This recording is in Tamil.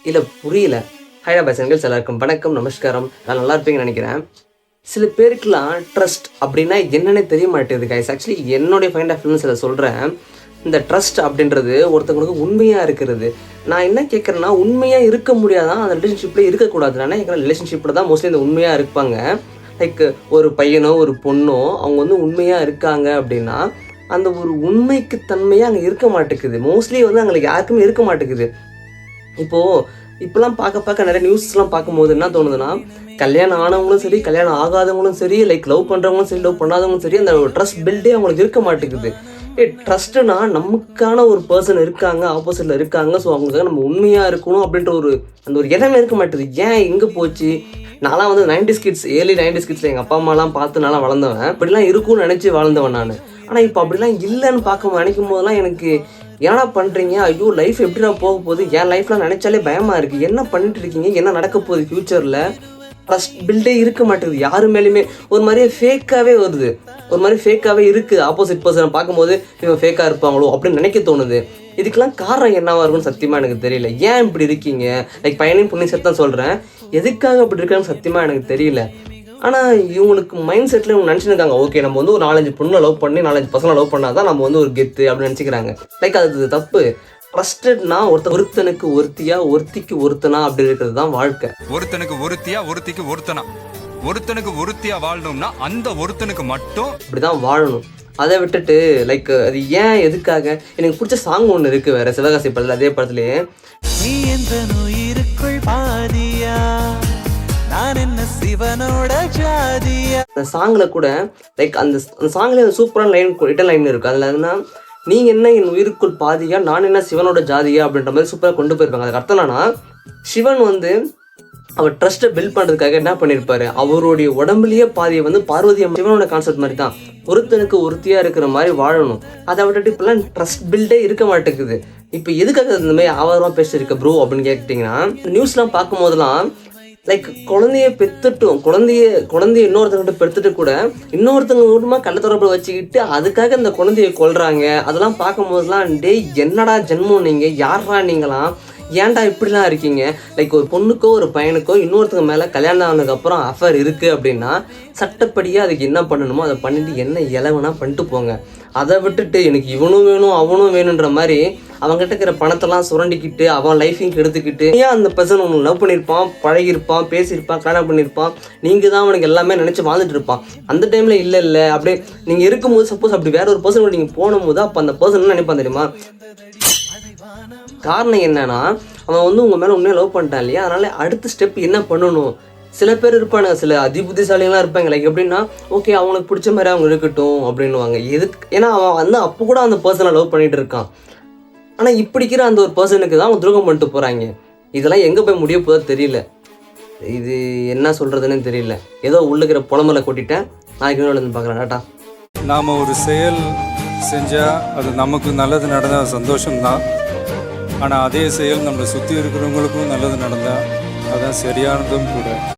இல்லை புரியல. ஹைடா பசங்கள் எல்லாருக்கும் வணக்கம், நமஸ்காரம். நான் நல்லா இருப்பீங்கன்னு நினைக்கிறேன். சில பேருக்குலாம் ட்ரஸ்ட் அப்படின்னா என்னென்னே தெரிய மாட்டேங்குது கைஸ். ஆக்சுவலி என்னுடைய ஃபைண்ட் ஆஃப் வியூன்னு சில சொல்கிறேன். இந்த ட்ரஸ்ட் அப்படின்றது ஒருத்தவங்களுக்கு உண்மையாக இருக்கிறது. நான் என்ன கேட்குறேன்னா, உண்மையாக இருக்க முடியாதான் அந்த ரிலேஷன்ஷிப்பில் இருக்கக்கூடாது. நான் என்ன ரிலேஷன்ஷிப்பில் தான் மோஸ்ட்லி இந்த உண்மையாக இருப்பாங்க. லைக் ஒரு பையனோ ஒரு பொண்ணோ அவங்க வந்து உண்மையாக இருக்காங்க அப்படின்னா அந்த ஒரு உண்மைக்கு தன்மையாக அங்கே இருக்க மாட்டேங்குது. மோஸ்ட்லி வந்து அவங்களுக்கு யாருக்குமே இருக்க மாட்டேங்குது. இப்போலாம் பார்க்க நிறைய நியூஸ்லாம் பார்க்கும்போது என்ன தோணுதுன்னா, கல்யாணம் ஆனவங்களும் சரி, கல்யாணம் ஆகாதவங்களும் சரி, லைக் லவ் பண்ணுறவங்களும் சரி, லவ் பண்ணாதவங்களும் சரி, அந்த ட்ரஸ்ட் பில்டே அவங்களுக்கு இருக்க மாட்டேங்குது. ட்ரஸ்ட்டுனா நமக்கான ஒரு பர்சன் இருக்காங்க, ஆப்போசிட்டில் இருக்காங்க, ஸோ அவங்களுக்காக நம்ம உண்மையாக இருக்கணும் அப்படின்ற அந்த ஒரு இடமே இருக்க மாட்டேது. ஏன் எங்கே போச்சு? நான்லாம் வந்து 90s கிட்ஸ், ஏர்லி 90s கிட்ஸில் எங்கள் அப்பா அம்மாலாம் பார்த்து நான்லாம் வளர்ந்தவன். இப்படிலாம் இருக்கும்னு நினச்சி வளர்ந்தவன் நான். ஆனால் இப்போ அப்படிலாம் இல்லைன்னு நினைக்கும் போதெல்லாம் எனக்கு ஏன்னா பண்ணுறீங்க, ஐயோ லைஃப் எப்படிடா போக போகுது, என் லைஃப்லாம் நினச்சாலே பயமாக இருக்குது. என்ன பண்ணிட்டு இருக்கீங்க, என்ன நடக்க போகுது ஃப்யூச்சரில்? ட்ரஸ்ட் பில்டே இருக்க மாட்டேங்குது யாரு மேலேயுமே. ஒரு மாதிரியே ஃபேக்காகவே வருது, ஒரு மாதிரி ஃபேக்காகவே இருக்குது. ஆப்போசிட் பர்சனை பார்க்கும்போது இவன் ஃபேக்காக இருப்பாங்களோ அப்படின்னு நினைக்க தோணுது. இதுக்கெல்லாம் காரணம் என்னவா இருக்குன்னு சத்தியமாக எனக்கு தெரியல. ஏன் இப்படி இருக்கீங்க? லைக் பையனையும் பொண்ணையும் சேர்த்து தான் சொல்கிறேன், எதுக்காக அப்படி இருக்கான்னு சத்தியமாக எனக்கு தெரியல. ஆனால் இவங்களுக்கு மைண்ட் செட்டில் இவங்க நினச்சிருக்காங்க, ஓகே நம்ம வந்து ஒரு 4-5 பொண்ணை லவ் பண்ணி 4-5 பசங்களை லவ் பண்ணால் தான் நம்ம வந்து ஒரு கெத்து அப்படின்னு நினச்சிக்கிறாங்க. லைக் அது தப்பு. ட்ரஸ்டட்னா ஒருத்தனுக்கு ஒருத்தியா, ஒருத்திக்கு ஒருத்தனா அப்படி இருக்கிறது தான் வாழ்க்கை. ஒருத்தனுக்கு ஒருத்தியா, ஒருத்திக்கு ஒருத்தனா, ஒருத்தனுக்கு ஒருத்தியா வாழணும்னா அந்த ஒருத்தனுக்கு மட்டும் இப்படிதான் வாழணும். அதை விட்டுட்டு லைக் அது ஏன் எதுக்காக? எனக்கு பிடிச்ச சாங் ஒன்று இருக்குது வேற, சிவகாசி படத்தில், அதே படத்துலேயே நீ எந்த உயிருக்குள் பாதியா, நான் என்ன சிவனோட ஜாதியா. அந்த சாங்கில் கூட லைக் அந்த சாங்லேயே சூப்பரான ரிட்டன் லைன் இருக்குது. அதில் என்ன, நீங்கள் என்ன என் உயிருக்குள் பாதியா, நான் என்ன சிவனோட ஜாதியா அப்படின்ற மாதிரி சூப்பராக கொண்டு போயிருப்பாங்க. அதுக்கு அர்த்தம் என்னன்னா, சிவன் வந்து அவர் ட்ரஸ்ட்டை பில்ட் பண்ணுறதுக்காக என்ன பண்ணியிருப்பாரு, அவருடைய உடம்புலேயே பாதியை வந்து பார்வதி சிவனோட கான்செப்ட் மாதிரி தான் ஒருத்தனுக்கு ஒருத்தியாக இருக்கிற மாதிரி வாழணும். அதை விட்டுட்டு இப்போலாம் ட்ரஸ்ட் பில்டே இருக்க மாட்டேங்குது. இப்போ எதுக்காக இந்த மாதிரி ஆவாரமாக பேசியிருக்க ப்ரோ அப்படின்னு கேட்டிங்கன்னா, நியூஸ்லாம் பார்க்கும் போதெல்லாம் லைக் குழந்தைய பெற்றுட்டும், குழந்தைய இன்னொருத்தவங்கிட்ட பெற்றுட்டு கூட இன்னொருத்தவங்க கூடமா கள்ளத்தொடர்பு வச்சுக்கிட்டு அதுக்காக இந்த குழந்தைய கொல்றாங்க. அதெல்லாம் பார்க்கும் போதெல்லாம் டே என்னடா ஜென்மம், நீங்கள் யாரா நீங்களாம், ஏன்டா இப்படிலாம் இருக்கீங்க? லைக் ஒரு பொண்ணுக்கோ ஒரு பையனுக்கோ இன்னொருத்தங்க மேலே கல்யாணம் ஆனதுக்கப்புறம் அஃபேர் இருக்குது அப்படின்னா சட்டப்படியாக அதுக்கு என்ன பண்ணணுமோ அதை பண்ணிட்டு என்ன இலவனா பண்ணிட்டு போங்க. அதை விட்டுட்டு எனக்கு இவனும் வேணும் அவனும் வேணுன்ற மாதிரி அவங்ககிட்ட இருக்கிற பணத்தெல்லாம் சுரண்டிக்கிட்டு அவன் லைஃபையும் கெடுத்துக்கிட்டு, ஏன் அந்த பர்சன் ஒன்று லவ் பண்ணியிருப்பான், பழகிருப்பான், பேசியிருப்பான், கல்யாணம் பண்ணியிருப்பான், நீங்கள் தான் அவனுக்கு எல்லாமே நினச்சி வாழ்ந்துட்டு இருப்பான். அந்த டைமில் இல்லை அப்படியே நீங்கள் இருக்கும்போது சப்போஸ் அப்படி வேற ஒரு பர்சன் நீங்கள் போகும்போது அப்போ அந்த பர்சன் என்ன நினைப்பான் தெரியுமா? காரணம் என்னன்னா, அவன் வந்து உங்கள் மேலே உண்மையாக லவ் பண்ணிட்டான் இல்லையா, அதனால அடுத்த ஸ்டெப் என்ன பண்ணணும். சில பேர் இருப்பானுங்க, சில அதிபுத்திசாலிகளாம் இருப்பாங்க. லைக் எப்படின்னா, ஓகே அவங்களுக்கு பிடிச்ச மாதிரி அவங்க இருக்கட்டும் அப்படின்னுவாங்க. ஏன்னா அவன் வந்து அப்போ கூட அந்த பர்சனை லவ் பண்ணிட்டு இருக்கான். ஆனால் இப்படிக்கிற அந்த ஒரு பர்சனுக்கு தான் அவங்க துரோகம் பண்ணிட்டு போகிறாங்க. இதெல்லாம் எங்கே போய் முடிய போதோ தெரியல. இது என்ன சொல்கிறதுன்னு தெரியல. ஏதோ உள்ளுக்கிற புலம்பலை கொட்டிட்டேன். நாளைக்கு வந்து பார்க்குறேன். டாட்டா. நாம் ஒரு செயல் செஞ்சால் அது நமக்கு நல்லது நடந்தால் சந்தோஷம்தான். ஆனால் அதே செயல் நம்மளை சுற்றி இருக்கிறவங்களுக்கும் நல்லது நடந்தால் அதுதான் சரியானதும் கூட.